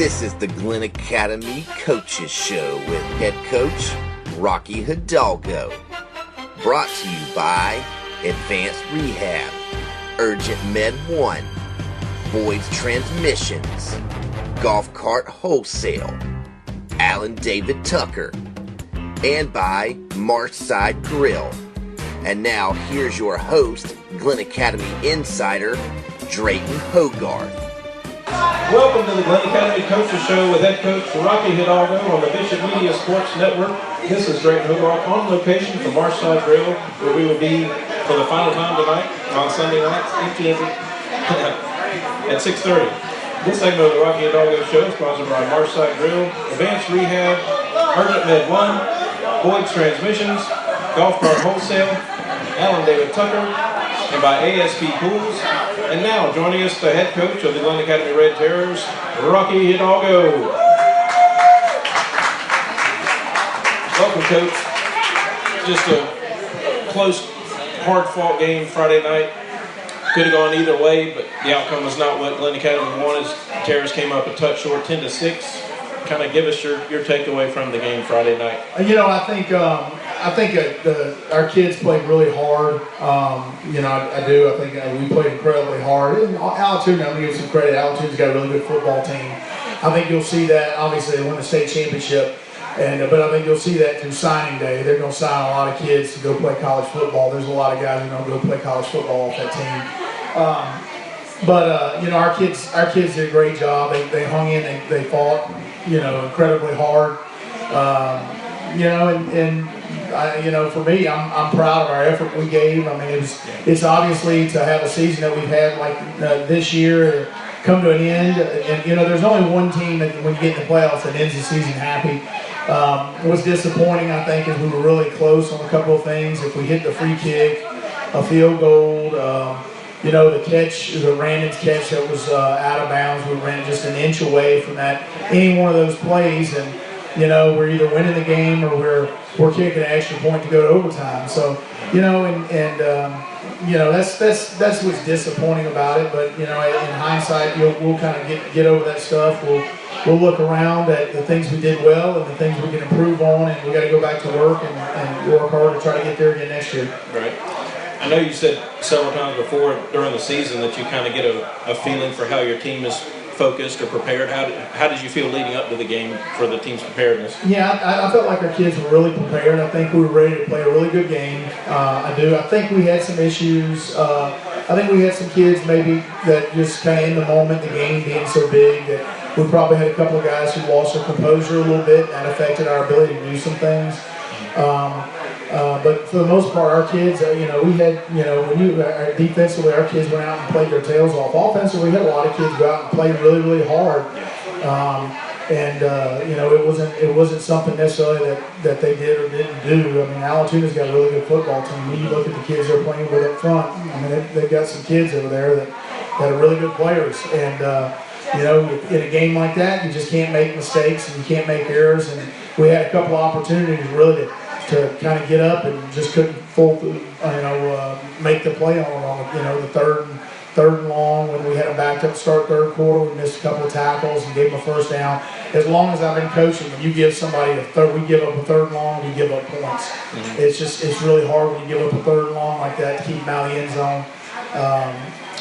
This is the Glynn Academy Coaches Show with head coach Rocky Hidalgo. Brought to you by Advanced Rehab, Urgent Med 1, Boyd's Transmissions, Golf Cart Wholesale, Alan David Tucker, and by Marshside Grill. And now here's your host, Glynn Academy Insider, Drayton Hogarth. Welcome to the Glynn Academy Coaches Show with head coach Rocky Hidalgo on the Bishop Media Sports Network. This is Drayton Hogarth on location from Marshside Grill, where we will be for the final time tonight on Sunday night at 6:30. This segment of the Rocky Hidalgo Show is sponsored by Marshside Grill, Advanced Rehab, Urgent Med 1, Boyd's Transmissions, Golf Cart Wholesale, Alan David Tucker, and by ASP Pools. And now, joining us, the head coach of the Glynn Academy Red Terrors, Rocky Hidalgo. Welcome, Coach. Just a close, hard-fought game Friday night. Could have gone either way, but the outcome was not what Glynn Academy wanted. Terrors came up a touch short, 10-6. Kind of give us your takeaway from the game Friday night. You know, I think our kids played really hard. I do. I think we played incredibly hard. And Allatoona, I'm going to give some credit. Allatoona's got a really good football team. I think you'll see that. Obviously, they won the state championship, but I think you'll see that through signing day. They're going to sign a lot of kids to go play college football. There's a lot of guys who are going to go play college football off that team. Our kids did a great job. They hung in. They fought, incredibly hard. For me, I'm proud of our effort we gave. I mean, it's obviously to have a season that we've had like this year come to an end. And there's only one team that when you get in the playoffs that ends the season happy. What's disappointing, I think, is we were really close on a couple of things. If we hit the free kick, a field goal, the catch, the Randon's catch that was out of bounds, we ran just an inch away from that. Any one of those plays, and we're either winning the game or we're kicking an extra point to go to overtime. So, that's what's disappointing about it. But in hindsight, we'll kind of get over that stuff. We'll look around at the things we did well and the things we can improve on, and we got to go back to work and work hard to try to get there again next year. Right. I know you said several times before during the season that you kind of get a feeling for how your team is focused or prepared. How did you feel leading up to the game for the team's preparedness? Yeah, I felt like our kids were really prepared. I think we were ready to play a really good game. I do. I think we had some issues. I think we had some kids maybe that just kind of in the moment, the game being so big, that we probably had a couple of guys who lost their composure a little bit, and that affected our ability to do some things. But for the most part, our kids, we had, defensively, our kids went out and played their tails off. Offensively, we had a lot of kids go out and play really, really hard. It wasn't something necessarily that they did or didn't do. I mean, Allatoona's got a really good football team. When you look at the kids they're playing with up front, I mean, they've got some kids over there that are really good players. And, in a game like that, you just can't make mistakes and you can't make errors. And we had a couple of opportunities really to kind of get up and just couldn't make the play on the third and long when we had them backed up to start third quarter. We missed a couple of tackles and gave them a first down. As long as I've been coaching, when you give somebody we give up a third and long, we give up points. Mm-hmm. It's really hard when you give up a third and long like that to keep them out of the end zone.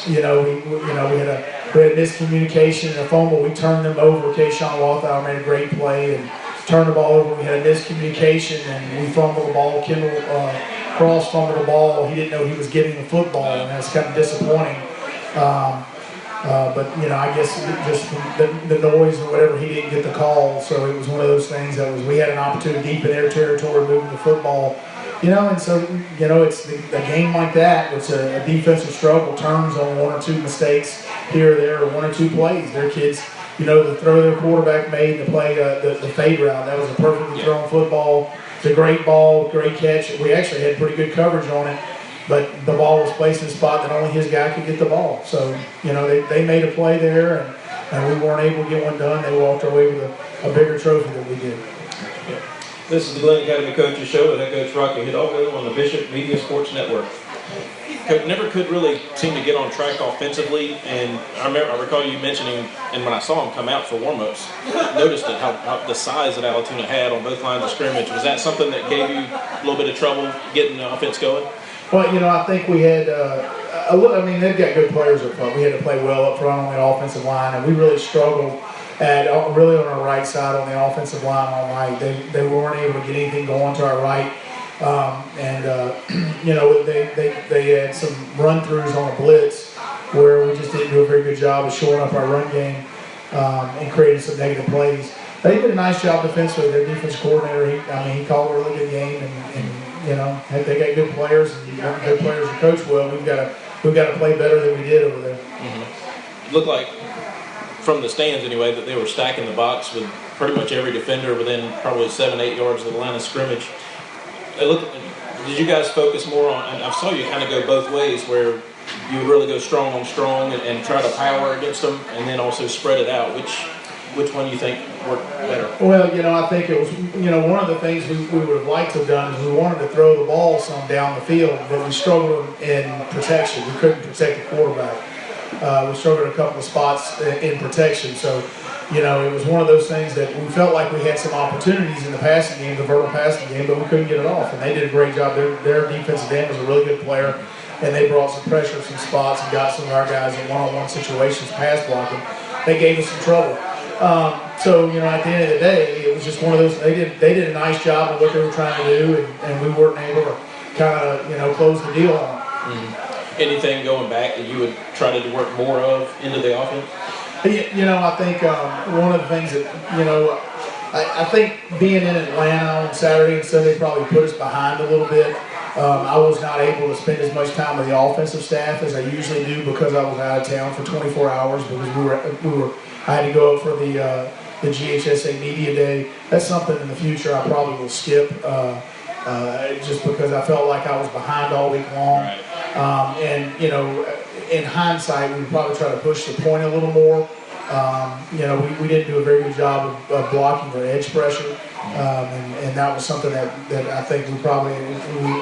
We had a miscommunication and a fumble. We turned them over. Kayshawn Walthour made a great play and turned the ball over. We had a miscommunication and we fumbled the ball. Kendall Cross fumbled the ball. He didn't know he was getting the football, and that's kind of disappointing. I guess just the noise or whatever, he didn't get the call. So it was one of those things we had an opportunity deep in their territory moving the football. It's a game like that. It's a defensive struggle turns on one or two mistakes here or there, or one or two plays. Their kids, the throw their quarterback made to play the fade route. That was a perfectly thrown football. It's a great ball, great catch. We actually had pretty good coverage on it, but the ball was placed in a spot that only his guy could get the ball. So, they made a play there, and we weren't able to get one done. They walked away with a bigger trophy than we did. This is the Glynn Academy Coaches Show with head coach Rocky Hidalgo on the Bishop Media Sports Network. never could really seem to get on track offensively. And I recall you mentioning, and when I saw him come out for warm-ups, noticed that how the size that Allatoona had on both lines of scrimmage. Was that something that gave you a little bit of trouble getting the offense going? Well, I think we had they've got good players up front. We had to play well up front on the offensive line, and we really struggled really on our right side on the offensive line all night. They weren't able to get anything going to our right. They had some run-throughs on a blitz where we just didn't do a very good job of shoring up our run game and creating some negative plays. They did a nice job defensively. Their defense coordinator, he called a really good game, and they got good players, and good players to coach well. We've got to play better than we did over there. Mm-hmm. It looked like, from the stands anyway, that they were stacking the box with pretty much every defender within probably 7-8 yards of the line of scrimmage. Did you guys focus more on, and I saw you kind of go both ways, where you would really go strong on strong and try to power against them, and then also spread it out? Which one do you think worked better? Well, I think it was, one of the things we would have liked to have done is we wanted to throw the ball some down the field, but we struggled in protection. We couldn't protect the quarterback. We struggled a couple of spots in protection. So, it was one of those things that we felt like we had some opportunities in the passing game, the vertical passing game, but we couldn't get it off. And they did a great job. Their defensive end was a really good player, and they brought some pressure at some spots and got some of our guys in one-on-one situations, pass blocking. They gave us some trouble. At the end of the day, it was just one of those. They did a nice job of what they were trying to do, and we weren't able to kind of close the deal on it. Mm-hmm. Anything going back that you would try to work more of into the offense? I think one of the things that I think being in Atlanta on Saturday and Sunday probably put us behind a little bit. I was not able to spend as much time with the offensive staff as I usually do because I was out of town for 24 hours because I had to go up for the GHSA Media Day. That's something in the future I probably will skip just because I felt like I was behind all week long. Right. In hindsight, we probably try to push the point a little more. We didn't do a very good job of blocking the edge pressure, and that was something that I think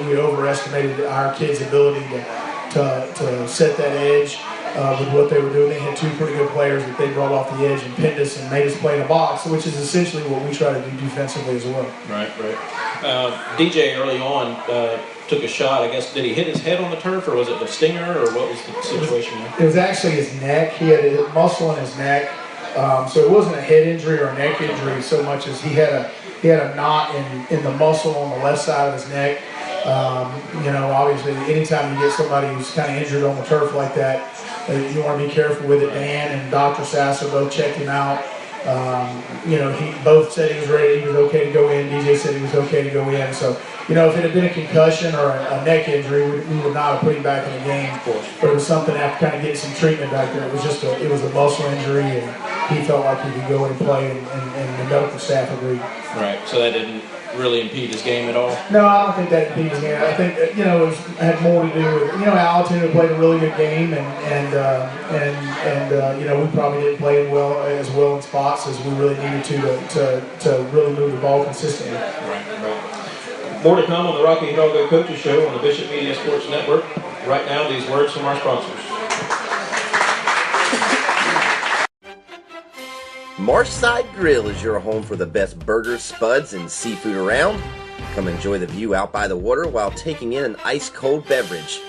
we overestimated our kids' ability to set that edge with what they were doing. They had two pretty good players that they brought off the edge and pinned us and made us play in a box, which is essentially what we try to do defensively as well. Right. DJ early on took a shot. I guess, did he hit his head on the turf, or was it a stinger, or what was the situation there? It was actually his neck. He had a muscle in his neck, so it wasn't a head injury or a neck injury so much as he had a knot in the muscle on the left side of his neck. Obviously, anytime you get somebody who's kind of injured on the turf like that, you want to be careful with it. Dan and Dr. Sasser both checked him out. He both said he was ready, he was okay to go in. DJ said he was okay to go in. So, if it had been a concussion or a neck injury, we would not have put him back in the game. But it was something after kind of getting some treatment back there. It was a muscle injury, and he felt like he could go in and play, and the medical staff agreed. Right. So that didn't really impede his game at all? No, I don't think that impeded his game. I think it had more to do with Allatoona played a really good game, and we probably didn't play as well in spots as we really needed to really move the ball consistently. Right. More to come on the Rocky Hidalgo Coaches Show on the Bishop Media Sports Network. Right now, these words from our sponsors. Marshside Grill is your home for the best burgers, spuds, and seafood around. Come enjoy the view out by the water while taking in an ice-cold beverage.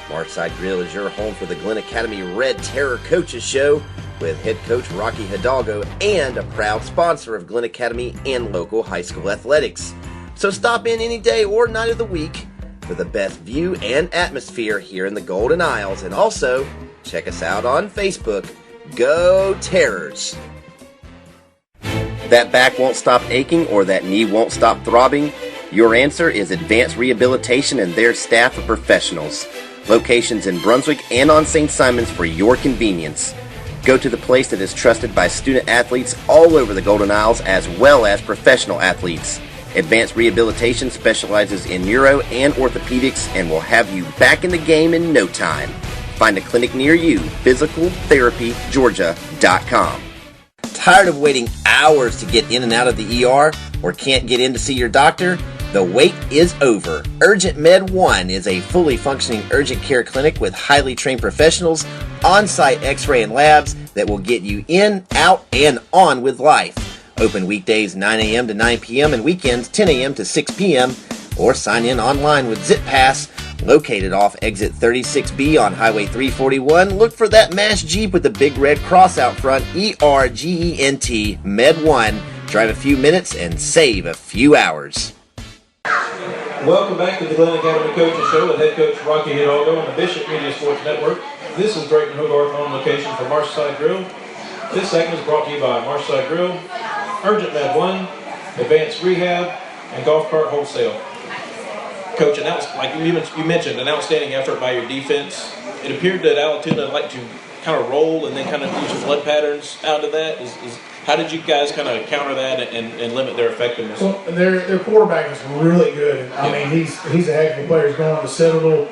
Marshside Grill is your home for the Glynn Academy Red Terror Coaches Show with head coach Rocky Hidalgo and a proud sponsor of Glynn Academy and local high school athletics. So stop in any day or night of the week for the best view and atmosphere here in the Golden Isles. And also, check us out on Facebook. Go Terrors! That back won't stop aching or that knee won't stop throbbing? Your answer is Advanced Rehabilitation and their staff of professionals. Locations in Brunswick and on St. Simons for your convenience. Go to the place that is trusted by student athletes all over the Golden Isles as well as professional athletes. Advanced Rehabilitation specializes in neuro and orthopedics and will have you back in the game in no time. Find a clinic near you, physicaltherapygeorgia.com. Tired of waiting hours to get in and out of the ER or can't get in to see your doctor? The wait is over. Urgent Med 1 is a fully functioning urgent care clinic with highly trained professionals, on-site x-ray and labs that will get you in, out, and on with life. Open weekdays 9 a.m. to 9 p.m. and weekends 10 a.m. to 6 p.m. or sign in online with ZipPass. Located off exit 36B on Highway 341, look for that MASH Jeep with the big red cross out front, ERGENT Med 1. Drive a few minutes and save a few hours. Welcome back to the Glynn Academy Coaches Show with head coach Rocky Hidalgo on the Bishop Media Sports Network. This is Drayton Hogarth on location for Marshside Grill. This segment is brought to you by Marshside Grill, Urgent Med 1, Advanced Rehab, and Golf Cart Wholesale. Coach, like you mentioned, an outstanding effort by your defense. It appeared that Allatoona liked to kind of roll and then kind of use flood patterns out of that. How did you guys kind of counter that and limit their effectiveness? Well, their quarterback is really good. I mean, he's a heck of a player. He's going on the Citadel.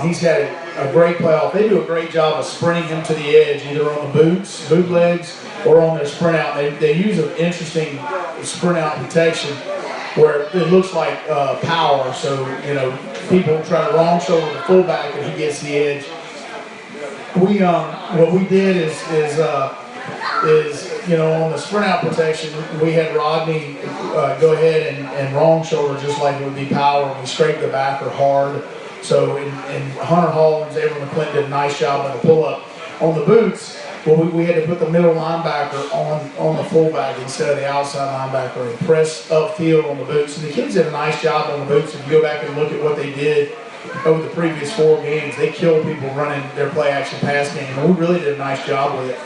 He's had a great playoff. They do a great job of sprinting him to the edge, either on the boot legs, or on their sprint out. They use an interesting sprint out protection where it looks like power. So, people try to wrong shoulder the fullback and he gets the edge. What we did is on the sprint out protection, we had Rodney go ahead and wrong shoulder just like it would be power. We scraped the backer hard. So, and Hunter Hollins, Avery McClinton did a nice job on the pull-up. On the boots, we had to put the middle linebacker on the fullback instead of the outside linebacker and press upfield on the boots. And the kids did a nice job on the boots. If you go back and look at what they did over the previous 4 games, they killed people running their play-action pass game. And we really did a nice job with it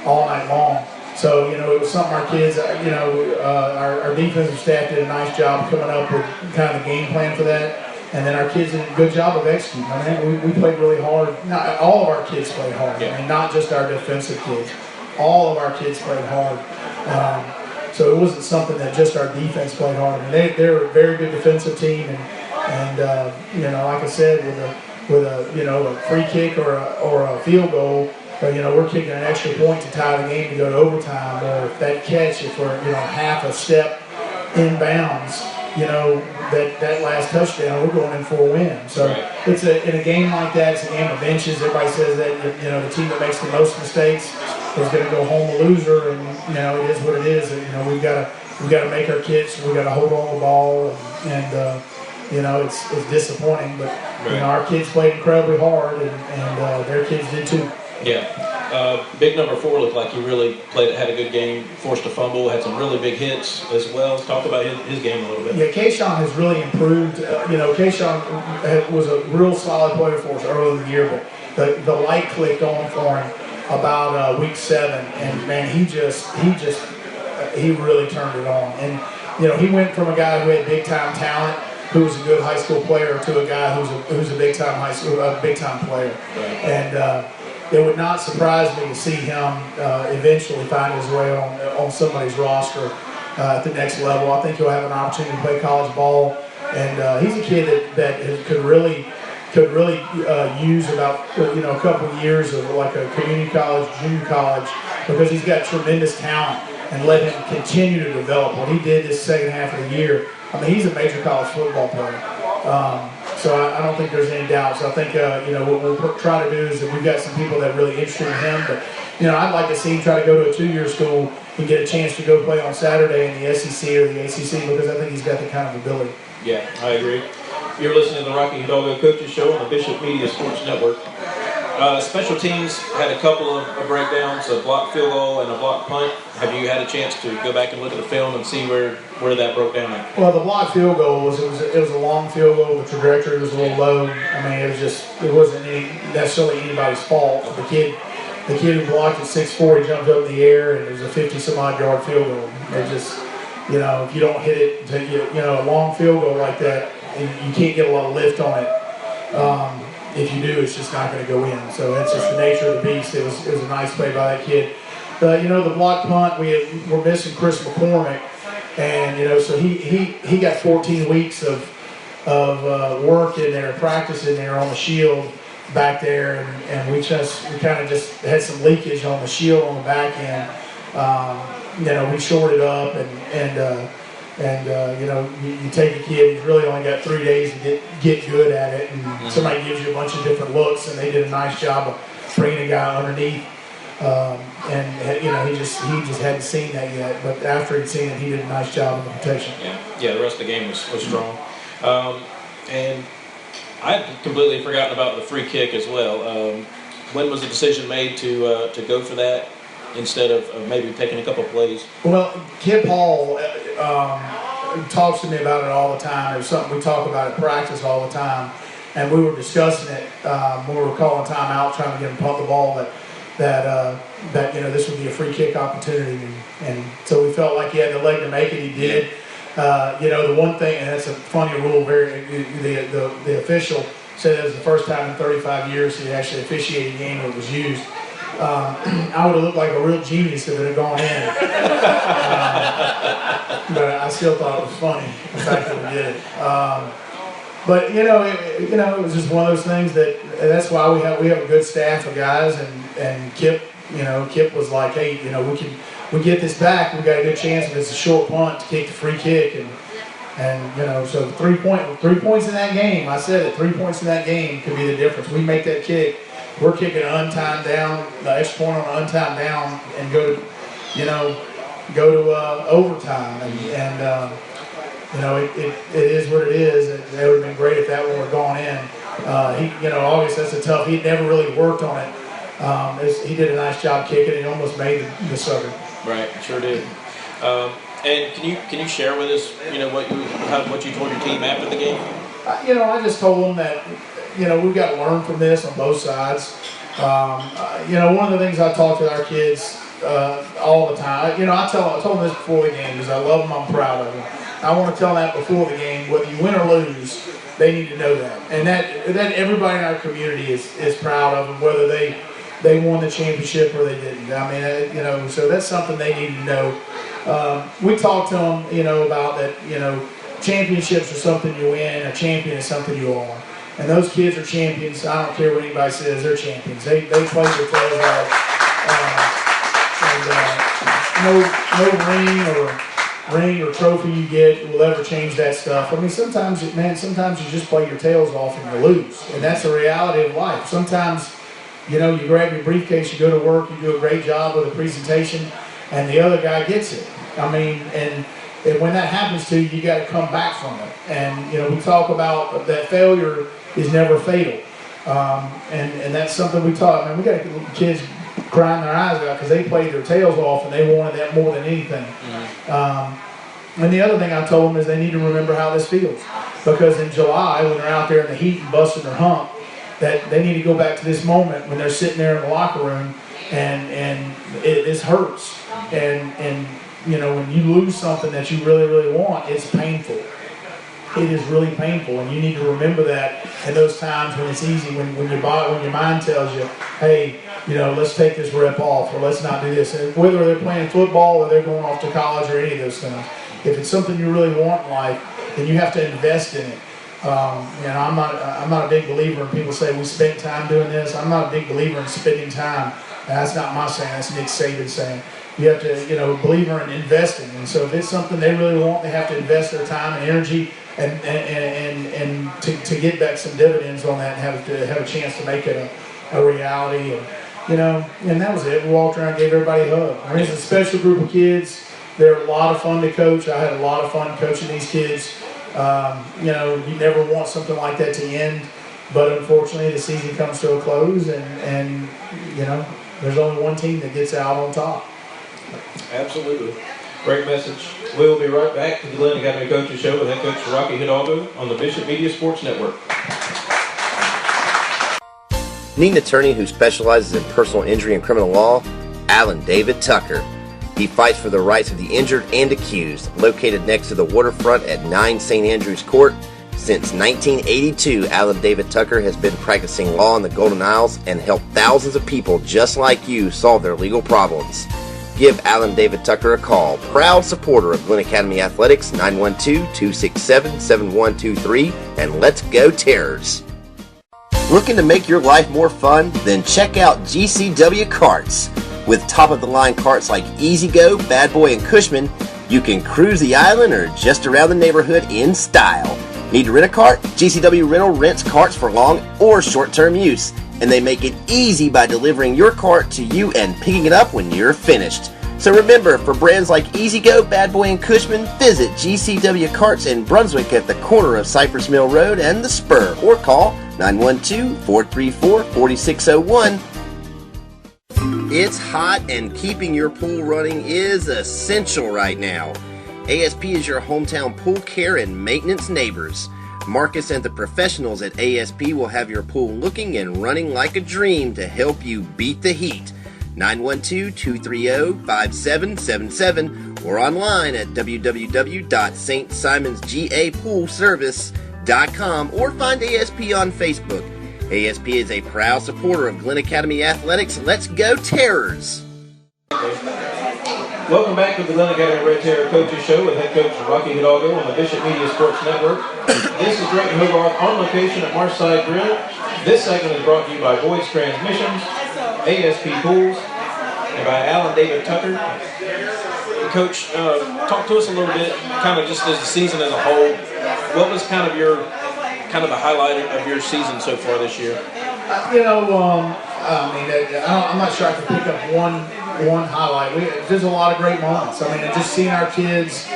all night long. So, it was something our kids, our defensive staff did a nice job coming up with kind of the game plan for that. And then our kids did a good job of executing. I mean, we played really hard. Not all of our kids played hard. I mean, not just our defensive kids. All of our kids played hard. So it wasn't something that just our defense played hard. I mean, they're a very good defensive team. And like I said, with a free kick or a field goal, we're kicking an extra point to tie the game to go to overtime. Or if that catch, if we're half a step inbounds, that last touchdown, we're going in for a win. So it's in a game like that, it's a game of inches. Everybody says that the team that makes the most mistakes is going to go home a loser, and it is what it is. We've got to make our kids. We've got to hold on to the ball, and it's disappointing, but our kids played incredibly hard, and their kids did too. Yeah. Big number 4 looked like he really had a good game, forced a fumble, had some really big hits as well. Talk about his game a little bit. Yeah, Kayshawn has really improved. Kayshawn was a real solid player for us early in the year, but the light clicked on for him about week 7, and man, he really turned it on. And he went from a guy who had big time talent, who was a good high school player, to a guy who's a big time player. Right. And it would not surprise me to see him eventually find his way on somebody's roster at the next level. I think he'll have an opportunity to play college ball, and he's a kid that could really use about a couple of years of like a community college, junior college, because he's got tremendous talent, and let him continue to develop. What he did this second half of the year, I mean, he's a major college football player. So I don't think there's any doubt. So I think what we'll try to do is that we've got some people that are really interested in him. But I'd like to see him try to go to a 2-year school and get a chance to go play on Saturday in the SEC or the ACC, because I think he's got the kind of ability. Yeah, I agree. You're listening to the Rocky Hidalgo Coaches Show on the Bishop Media Sports Network. Special teams had a couple of breakdowns, a blocked field goal and a blocked punt. Have you had a chance to go back and look at the film and see where that broke down at? Well, the blocked field goal was a long field goal. The trajectory was a little low. I mean, it wasn't necessarily anybody's fault. The kid who blocked at 6'4", he jumped up in the air, and it was a 50-some-odd yard field goal. It just, if you don't hit it, a long field goal like that, you can't get a lot of lift on it. If you do, it's just not going to go in. So that's just the nature of the beast. It was a nice play by that kid. The blocked punt, we're missing Chris McCormick, and so he got 14 weeks of work in there, practice in there on the shield back there, and we kind of just had some leakage on the shield on the back end. We shored it up, and And you take a kid, he's really only got 3 days to get good at it, and somebody gives you a bunch of different looks, and they did a nice job of bringing a guy underneath. He just hadn't seen that yet. But after he'd seen it, he did a nice job of the protection. Yeah. The rest of the game was strong. And I had completely forgotten about the free kick as well. When was the decision made to go for that instead of maybe taking a couple of plays? Well, Kip Hall talks to me about it all the time. It was something we talk about at practice all the time, and we were discussing it when we were calling timeout, trying to get him to pump the ball. That this would be a free kick opportunity, and so we felt like he had the leg to make it. He did. The one thing, and that's a funny rule. The official said it was the first time in 35 years he actually officiated a game that was used. I would have looked like a real genius if it had gone in, but I still thought it was funny the fact that we did it. But it was just one of those things that's why we have a good staff of guys, and Kip was like, hey, we get this back, we got a good chance if it's a short punt to kick the free kick, and so 3 points in that game. I said it, 3 points in that game could be the difference. We make that kick, we're kicking an untimed down, the extra point on an untimed down, and go to overtime, and it is what it is. It would have been great if that one would have gone in. Obviously that's a tough. He'd never really worked on it. He did a nice job kicking. He almost made the sucker. Right, sure did. And can you share with us, what you told your team after the game? I just told them that we've got to learn from this on both sides. One of the things I talk to our kids all the time. I told them this before the game because I love them. I'm proud of them. I want to tell them that before the game, whether you win or lose, they need to know that, and that everybody in our community is proud of them, whether they won the championship or they didn't. I mean, so that's something they need to know. We talked to them, about that. Championships are something you win. A champion is something you are, and those kids are champions. I don't care what anybody says; they're champions. They play their tails off. No ring or trophy you get will ever change that stuff. I mean, sometimes you just play your tails off and you lose, and that's the reality of life. Sometimes, you grab your briefcase, you go to work, you do a great job with a presentation, and the other guy gets it. I mean, and when that happens to you, you got to come back from it. And we talk about that failure is never fatal, and that's something we talk. I mean, we got kids crying their eyes out because they played their tails off and they wanted that more than anything. And the other thing I told them is they need to remember how this feels, because in July when they're out there in the heat and busting their hump, that they need to go back to this moment when they're sitting there in the locker room and this hurts, and when you lose something that you really, really want, it's painful. It is really painful, and you need to remember that in those times when it's easy, when your mind tells you, hey, let's take this rep off, or let's not do this. And whether they're playing football or they're going off to college or any of those things, if it's something you really want in life, then you have to invest in it. I'm not a big believer in people say we spent time doing this. I'm not a big believer in spending time. That's not my saying. That's Nick Saban saying. You have to, believer in investing. And so if it's something they really want, they have to invest their time and energy and to get back some dividends on that and have a chance to make it a reality. And that was it. We walked around and gave everybody a hug. I mean, it's a special group of kids. They're a lot of fun to coach. I had a lot of fun coaching these kids. You never want something like that to end, but unfortunately the season comes to a close, and there's only one team that gets out on top. Absolutely. Great message. We'll be right back to the Glynn Academy Coaches Show with head coach Rocky Hidalgo on the Bishop Media Sports Network. Need an attorney who specializes in personal injury and criminal law? Alan David Tucker. He fights for the rights of the injured and accused. Located next to the waterfront at 9 St. Andrews Court. Since 1982, Alan David Tucker has been practicing law in the Golden Isles and helped thousands of people just like you solve their legal problems. Give Alan David Tucker a call. Proud supporter of Glynn Academy Athletics, 912-267-7123, and let's go Terrors. Looking to make your life more fun? Then check out GCW Karts. With top-of-the-line karts like Easy Go, Bad Boy, and Cushman, You can cruise the island or just around the neighborhood in style. Need to rent a cart? GCW Rental rents carts for long or short-term use, and they make it easy by delivering your cart to you and picking it up when you're finished. So remember, for brands like E-Z-GO, Bad Boy, and Cushman, visit GCW Carts in Brunswick at the corner of Cypress Mill Road and the Spur, or call 912-434-4601. It's hot and keeping your pool running is essential right now. ASP is your hometown pool care and maintenance neighbors. Marcus and the professionals at ASP will have your pool looking and running like a dream to help you beat the heat. 912-230-5777 or online at www.stsimonsgapoolservice.com or find ASP on Facebook. ASP is a proud supporter of Glynn Academy Athletics. Let's go Terrors! Welcome back to the Glynn Academy Red Terror Coaches Show with head coach Rocky Hidalgo on the Bishop Media Sports Network. This is Drayton Hogarth on location at Marshside Grill. This segment is brought to you by Boyd's Transmissions, ASP Pools, and by Alan David Tucker. Coach, talk to us a little bit, kind of just as the season as a whole. What was kind of the highlight of your season so far this year? I'm not sure I can pick up one highlight. There's a lot of great moments. I mean, just seeing our kids,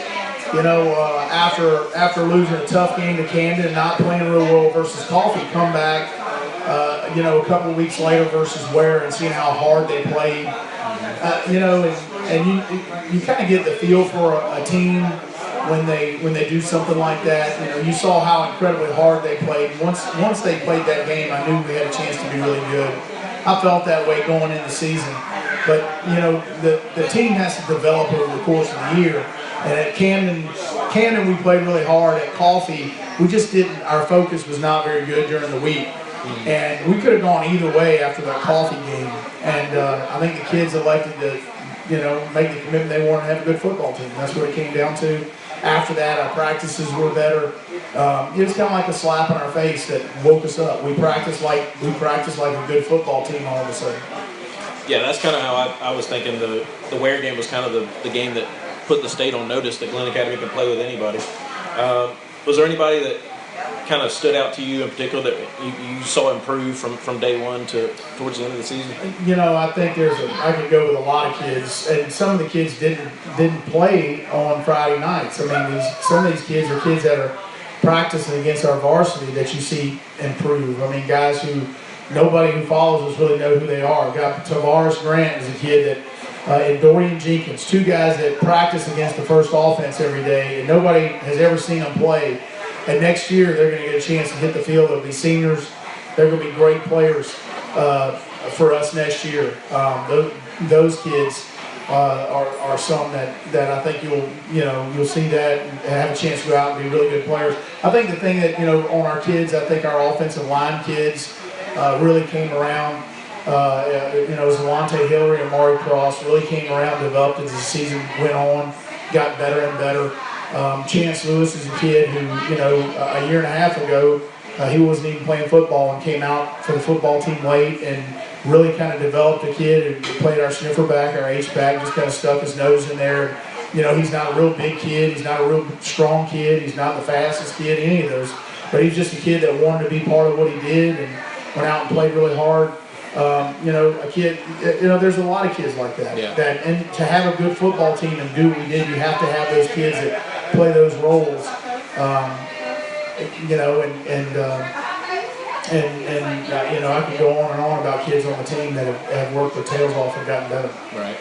after losing a tough game to Camden and not playing real well versus Coffee, come back, a couple of weeks later versus Ware and seeing how hard they played, and you kind of get the feel for a team when they do something like that. You saw how incredibly hard they played. Once they played that game, I knew we had a chance to be really good. I felt that way going into the season. But, the team has to develop over the course of the year. And at Camden we played really hard. At Coffee, we just didn't, our focus was not very good during the week. And we could have gone either way after that Coffee game. And I think the kids elected to, make the commitment they wanted to have a good football team. That's what it came down to. After that, our practices were better. It was kind of like a slap in our face that woke us up. We practiced like a good football team all of a sudden. Yeah, that's kind of how I was thinking. The Ware game was kind of the game that put the state on notice that Glynn Academy can play with anybody. Was there anybody that kind of stood out to you in particular that you saw improve from day one to towards the end of the season? I think I could go with a lot of kids, and some of the kids didn't play on Friday nights. I mean, some of these kids are kids that are practicing against our varsity that you see improve. I mean, guys who nobody who follows us really know who they are. Got Tavares Grant is a kid that, and Dorian Jenkins, two guys that practice against the first offense every day, and nobody has ever seen them play. And next year, they're going to get a chance to hit the field. They'll be seniors. They're going to be great players for us next year. Those kids are some that I think you'll see that and have a chance to go out and be really good players. I think the thing that on our kids, I think our offensive line kids really came around. Zawante Hillary and Mari Cross really came around, developed as the season went on, got better and better. Chance Lewis is a kid who, a year and a half ago, he wasn't even playing football and came out for the football team late and really kind of developed a kid and played our sniffer back, our H-back, just kind of stuck his nose in there. He's not a real big kid. He's not a real strong kid. He's not the fastest kid, any of those. But he's just a kid that wanted to be part of what he did and went out and played really hard. A kid, there's a lot of kids like that. Yeah. And to have a good football team and do what we did, you have to have those kids that play those roles. I could go on and on about kids on the team that have worked their tails off and gotten better. Right.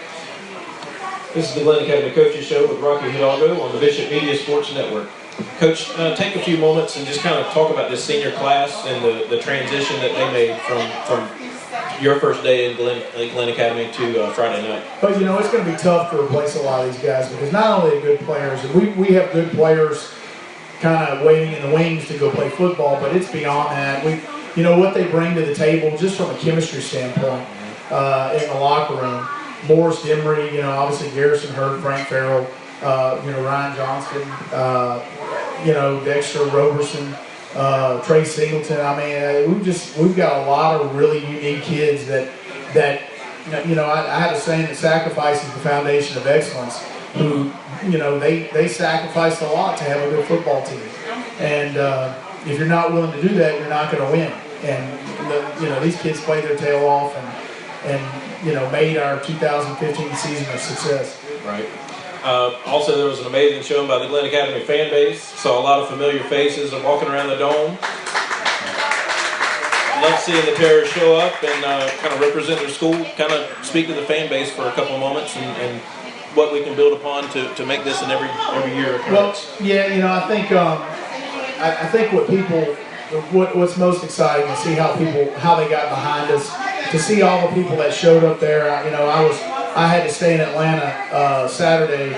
This is the Glynn Academy Coaches Show with Rocky Hidalgo on the Bishop Media Sports Network. Coach, take a few moments and just kind of talk about this senior class and the transition that they made from your first day in Glynn Academy to Friday night. But it's going to be tough to replace a lot of these guys because not only are good players, and we have good players kind of waiting in the wings to go play football, but it's beyond that. What they bring to the table just from a chemistry standpoint in the locker room. Morris Demery, obviously Garrison Hurd, Frank Farrell, Ryan Johnston, Dexter Roberson, Trey Singleton. I mean, we've got a lot of really unique kids that I have a saying that sacrifice is the foundation of excellence. who, they sacrificed a lot to have a good football team. And if you're not willing to do that, you're not going to win. And these kids played their tail off and made our 2015 season a success. Right. Also, there was an amazing showing by the Glynn Academy fan base. Saw a lot of familiar faces walking around the dome. Love seeing the Terrors show up and kind of represent their school, kind of speak to the fan base for a couple of moments and what we can build upon to make this an every year occurrence. Well, yeah, I think what's most exciting is see how they got behind us, to see all the people that showed up there. I had to stay in Atlanta Saturday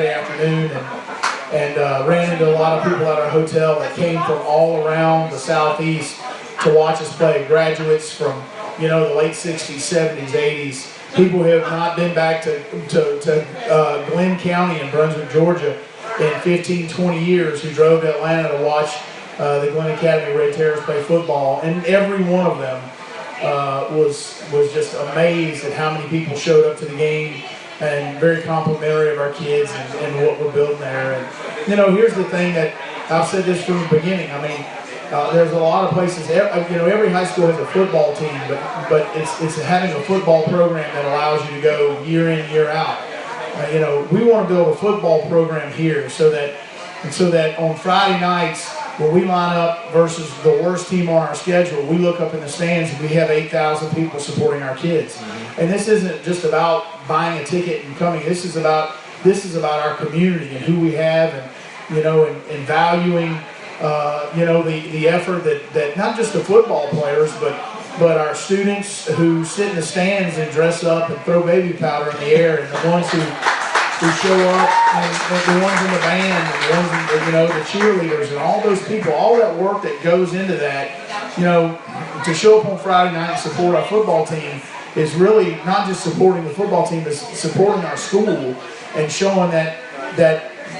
afternoon and ran into a lot of people at our hotel that came from all around the Southeast to watch us play. Graduates from the late 60s, 70s, 80s. People who have not been back to Glynn County in Brunswick, Georgia in 15, 20 years, who drove to Atlanta to watch the Glynn Academy Red Terrors play football. And every one of them was just amazed at how many people showed up to the game, and very complimentary of our kids and what we're building there. And here's the thing that I've said this from the beginning. I mean, there's a lot of places. Every high school has a football team, but it's having a football program that allows you to go year in, year out. We want to build a football program here so that on Friday nights, when we line up versus the worst team on our schedule, we look up in the stands and we have 8,000 people supporting our kids. Mm-hmm. And this isn't just about buying a ticket and coming. This is about our community and who we have, and valuing the effort that not just the football players, but our students who sit in the stands and dress up and throw baby powder in the air, and the ones who show up, and the ones in the band, and the ones in the cheerleaders, and all those people, all that work that goes into that, to show up on Friday night and support our football team is really not just supporting the football team, but supporting our school and showing that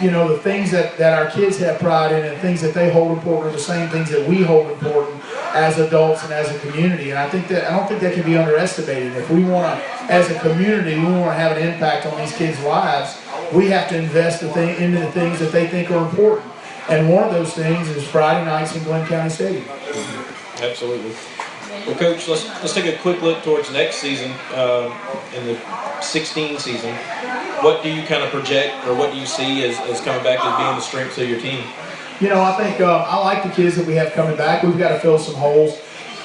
the things that our kids have pride in and things that they hold important are the same things that we hold important as adults and as a community. And I don't think that can be underestimated. If we want to, as a community, we want to have an impact on these kids' lives, we have to invest into the things that they think are important. And one of those things is Friday nights in Glynn County Stadium. Absolutely. Well, Coach, let's take a quick look towards next season, in the 16 season. What do you kind of project, or what do you see as coming back as being the strengths of your team? I think I like the kids that we have coming back. We've got to fill some holes.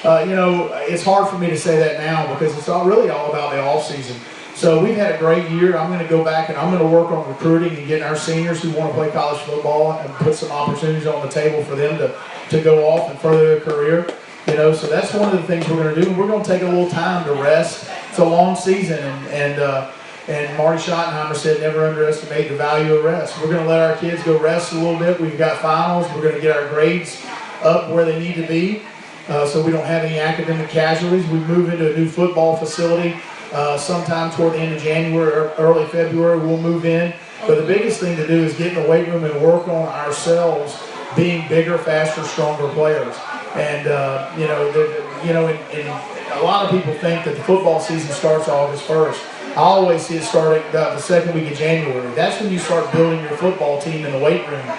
It's hard for me to say that now because it's really all about the off season. So we've had a great year. I'm going to go back and I'm going to work on recruiting and getting our seniors who want to play college football and put some opportunities on the table for them to go off and further their career. So that's one of the things we're going to do. We're going to take a little time to rest. It's a long season, and Marty Schottenheimer said never underestimate the value of rest. We're going to let our kids go rest a little bit. We've got finals. We're going to get our grades up where they need to be so we don't have any academic casualties. We move into a new football facility sometime toward the end of January or early February. We'll move in. But the biggest thing to do is get in the weight room and work on ourselves being bigger, faster, stronger players. And, and a lot of people think that the football season starts August 1st. I always see it starting the second week of January. That's when you start building your football team in the weight room.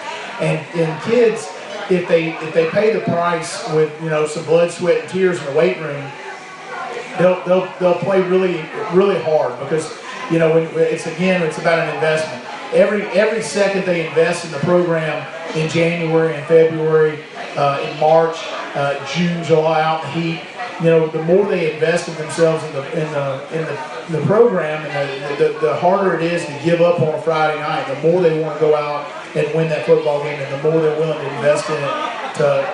And kids, if they pay the price with, some blood, sweat, and tears in the weight room, they'll play really, really hard because, it's about an investment. Every second they invest in the program in January and February, in March, June, July, out in the heat, the more they invest in themselves in the program, and the harder it is to give up on a Friday night. The more they want to go out and win that football game, and the more they're willing to invest in it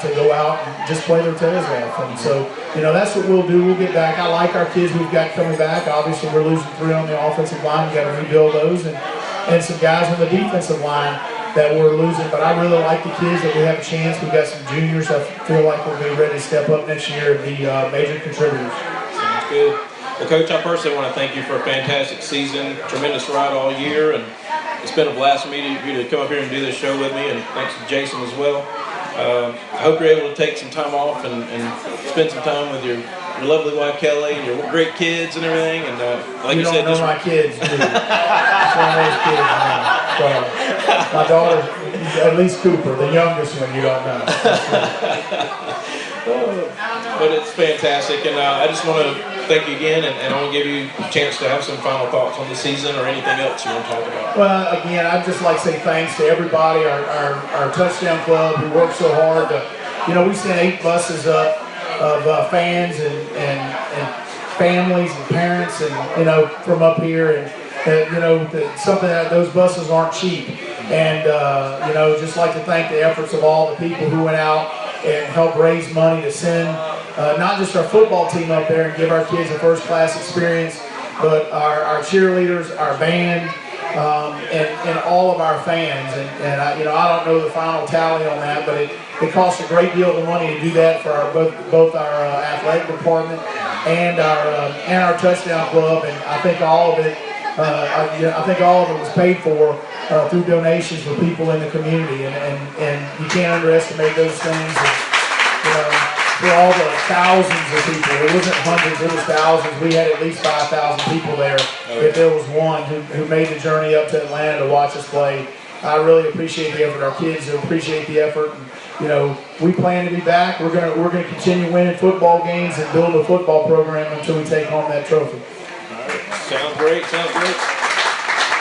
to go out and just play their tails off. And so, that's what we'll do. We'll get back. I like our kids we've got coming back. Obviously, we're losing 3 on the offensive line. We've got to rebuild those, and some guys on the defensive line that we're losing, but I really like the kids that we have a chance. We've got some juniors I feel like will be ready to step up next year and be major contributors. Sounds good. Well, Coach, I personally want to thank you for a fantastic season, tremendous ride all year, and it's been a blast for me to come up here and do this show with me, and thanks to Jason as well. I hope you're able to take some time off and spend some time with your your lovely wife Kelly, and your great kids and everything. And like you said, don't know my kids, do you? It's one of those kids, man. So, my daughter, at least Cooper, the youngest one, you don't know. But it's fantastic, and I just want to thank you again, and I want to give you a chance to have some final thoughts on the season or anything else you want to talk about. Well, again, I'd just like to say thanks to everybody, our touchdown club who worked so hard to, we sent 8 buses up of fans and families and parents and, from up here, and, something that those buses aren't cheap. And, just like to thank the efforts of all the people who went out and helped raise money to send not just our football team up there and give our kids a first-class experience, but our cheerleaders, our band, and all of our fans. And I don't know the final tally on that, but it costs a great deal of money to do that for both our athletic department and our touchdown club. And I think all of it. I think all of it was paid for through donations from people in the community, and you can't underestimate those things. And, for all the thousands of people, it wasn't hundreds, it was thousands. We had at least 5,000 people there. If there was one who made the journey up to Atlanta to watch us play, I really appreciate the effort. Our kids appreciate the effort. And, we plan to be back. We're gonna continue winning football games and build a football program until we take home that trophy. Sounds great, sounds great.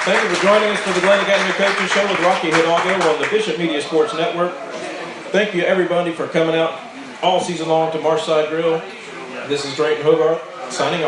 Thank you for joining us for the Glynn Academy Coaches Show with Rocky Hidalgo on the Bishop Media Sports Network. Thank you everybody for coming out all season long to Marshside Grill. This is Drayton Hogarth signing off.